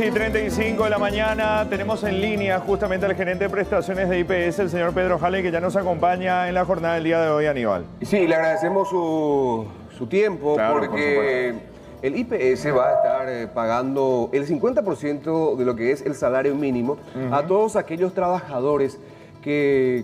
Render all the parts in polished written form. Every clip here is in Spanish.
6:35 de la mañana. Tenemos en línea justamente al gerente de prestaciones de IPS, el señor Pedro Jale, que ya nos acompaña en la jornada del día de hoy, Aníbal. Sí, le agradecemos su tiempo, claro, porque el IPS va a estar pagando el 50% de lo que es el salario mínimo a todos aquellos trabajadores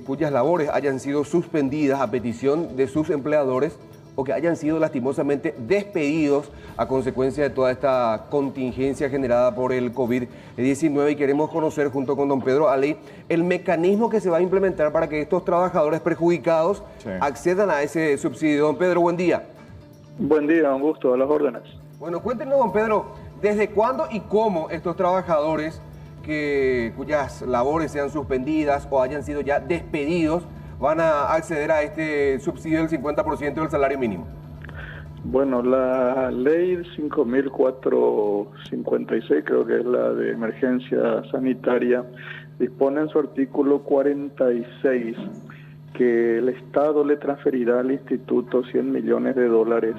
cuyas labores hayan sido suspendidas a petición de sus empleadores o que hayan sido lastimosamente despedidos a consecuencia de toda esta contingencia generada por el COVID-19, y queremos conocer junto con don Pedro Jale el mecanismo que se va a implementar para que estos trabajadores perjudicados accedan a ese subsidio. Don Pedro, buen día. Buen día, un gusto, a las órdenes. Bueno, cuéntenos, don Pedro, ¿desde cuándo y cómo estos trabajadores cuyas labores sean suspendidas o hayan sido ya despedidos van a acceder a este subsidio del 50% del salario mínimo? Bueno, la ley 5.456, creo que es la de emergencia sanitaria, dispone en su artículo 46 que el Estado le transferirá al Instituto 100 millones de dólares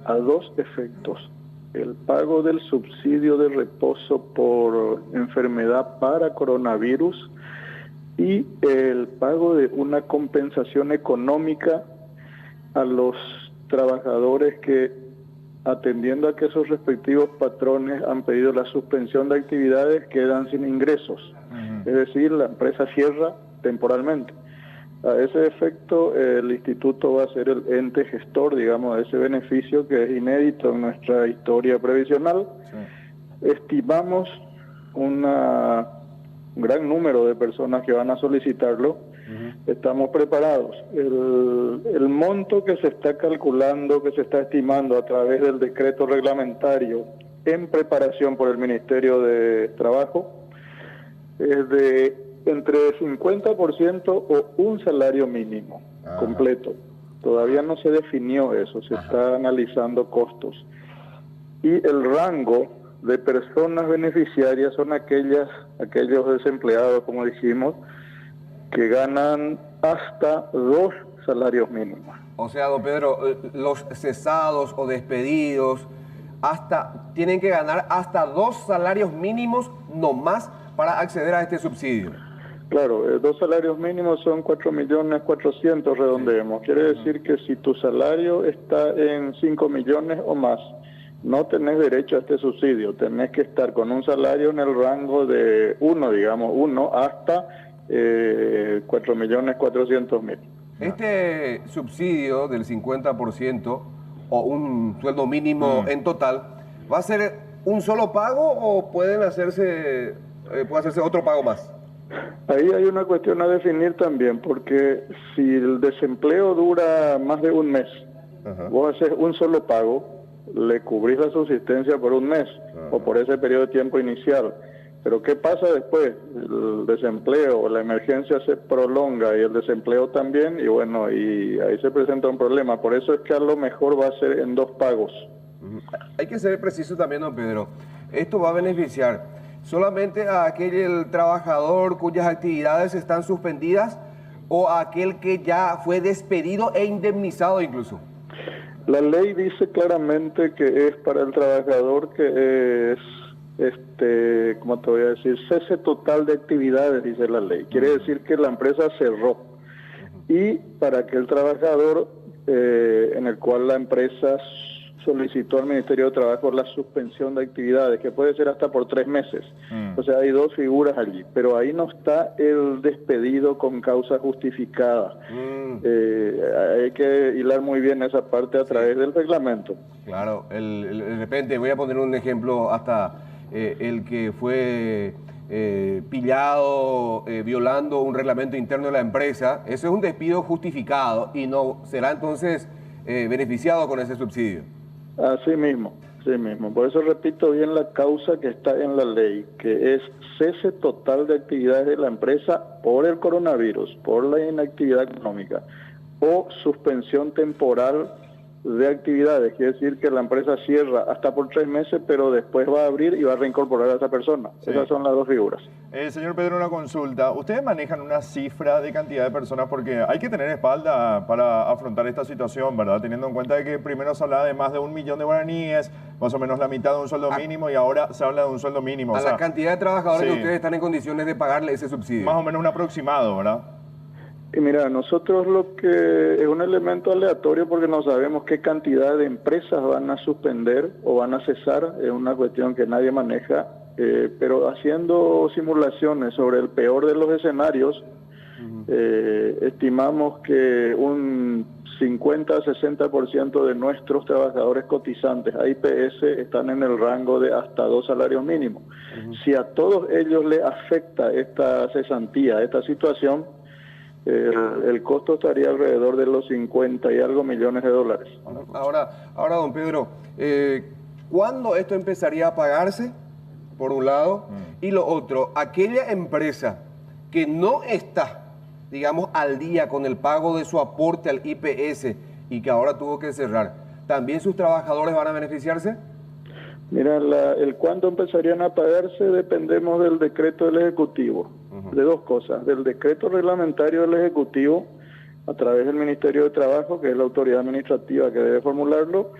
a dos efectos: el pago del subsidio de reposo por enfermedad para coronavirus y el pago de una compensación económica a los trabajadores que, atendiendo a que sus respectivos patrones han pedido la suspensión de actividades, quedan sin ingresos. Es decir, la empresa cierra temporalmente. A ese efecto, el instituto va a ser el ente gestor, digamos, de ese beneficio que es inédito en nuestra historia previsional. Estimamos un gran número de personas que van a solicitarlo. Estamos preparados. El monto que se está calculando, que se está estimando a través del decreto reglamentario en preparación por el Ministerio de Trabajo, es de entre 50% o un salario mínimo completo. Todavía no se definió eso, se está analizando costos. Y el rango de personas beneficiarias son aquellos desempleados, como dijimos, que ganan hasta 2 salarios mínimos. O sea, don Pedro, los cesados o despedidos tienen que ganar hasta 2 salarios mínimos no más para acceder a este subsidio. Claro, 2 salarios mínimos son 4.400.000, redondeemos. Quiere decir que si tu salario está en 5 millones o más, no tenés derecho a este subsidio. Tenés que estar con un salario en el rango de 1 hasta 4.400.000. Este subsidio del 50% o un sueldo mínimo en total, ¿va a ser un solo pago o puede hacerse otro pago más? Ahí hay una cuestión a definir también, porque si el desempleo dura más de un mes, vos haces un solo pago, le cubrís la subsistencia por un mes o por ese periodo de tiempo inicial. Pero ¿qué pasa después? El desempleo o la emergencia se prolonga y el desempleo también, y bueno, y ahí se presenta un problema. Por eso es que a lo mejor va a ser en 2 pagos. Hay que ser preciso también, don Pedro. Esto va a beneficiar solamente a aquel trabajador cuyas actividades están suspendidas o a aquel que ya fue despedido e indemnizado incluso. La ley dice claramente que es para el trabajador que es, ¿cómo te voy a decir? Cese total de actividades, dice la ley. Quiere decir que la empresa cerró. Y para aquel trabajador en el cual la empresa solicitó al Ministerio de Trabajo la suspensión de actividades, que puede ser hasta por 3 meses. O sea, hay 2 figuras allí, pero ahí no está el despedido con causa justificada. Hay que hilar muy bien esa parte a través del reglamento. Claro, de repente, voy a poner un ejemplo, hasta el que fue pillado violando un reglamento interno de la empresa, eso es un despido justificado y no será entonces beneficiado con ese subsidio. Así mismo. Por eso repito bien la causa que está en la ley, que es cese total de actividades de la empresa por el coronavirus, por la inactividad económica, o suspensión temporal de actividades. Quiere decir que la empresa cierra hasta por 3 meses, pero después va a abrir y va a reincorporar a esa persona. Sí. Esas son las dos figuras. Señor Pedro, una consulta. ¿Ustedes manejan una cifra de cantidad de personas? Porque hay que tener espalda para afrontar esta situación, ¿verdad? Teniendo en cuenta de que primero se hablaba de más de 1 millón de guaraníes, más o menos la mitad de un sueldo mínimo, y ahora se habla de un sueldo mínimo. A la cantidad de trabajadores sí, que ustedes están en condiciones de pagarle ese subsidio. más o menos un aproximado, ¿verdad? Y mira, nosotros lo que es un elemento aleatorio porque no sabemos qué cantidad de empresas van a suspender o van a cesar, es una cuestión que nadie maneja, pero haciendo simulaciones sobre el peor de los escenarios, estimamos que un 50-60% de nuestros trabajadores cotizantes a IPS están en el rango de hasta 2 salarios mínimos. Si a todos ellos les afecta esta cesantía, esta situación, el costo estaría alrededor de los 50 y algo millones de dólares. Ahora, don Pedro, ¿cuándo esto empezaría a pagarse, por un lado? Y lo otro, aquella empresa que no está, digamos, al día con el pago de su aporte al IPS y que ahora tuvo que cerrar, ¿también sus trabajadores van a beneficiarse? Mira, el cuándo empezarían a pagarse dependemos del decreto del Ejecutivo, de dos cosas, del decreto reglamentario del Ejecutivo a través del Ministerio de Trabajo, que es la autoridad administrativa que debe formularlo,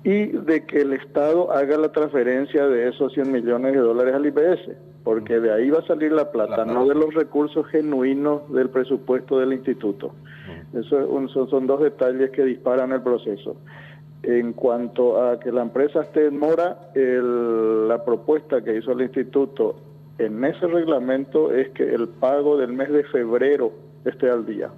y de que el Estado haga la transferencia de esos 100 millones de dólares al IPS, porque de ahí va a salir la plata, no de los recursos genuinos del presupuesto del instituto. Eso son dos detalles que disparan el proceso. En cuanto a que la empresa esté en mora, la propuesta que hizo el instituto en ese reglamento es que el pago del mes de febrero esté al día.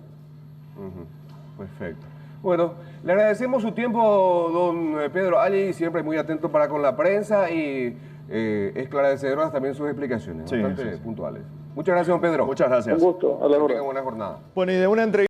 Perfecto. Bueno, le agradecemos su tiempo, don Pedro Ali, siempre muy atento para con la prensa y esclarecedoras también sus explicaciones, Sí, bastante sí, sí. puntuales. Muchas gracias, don Pedro. Muchas gracias. Un gusto, a la hora. Tenga buena jornada. Bueno, y de una entrevista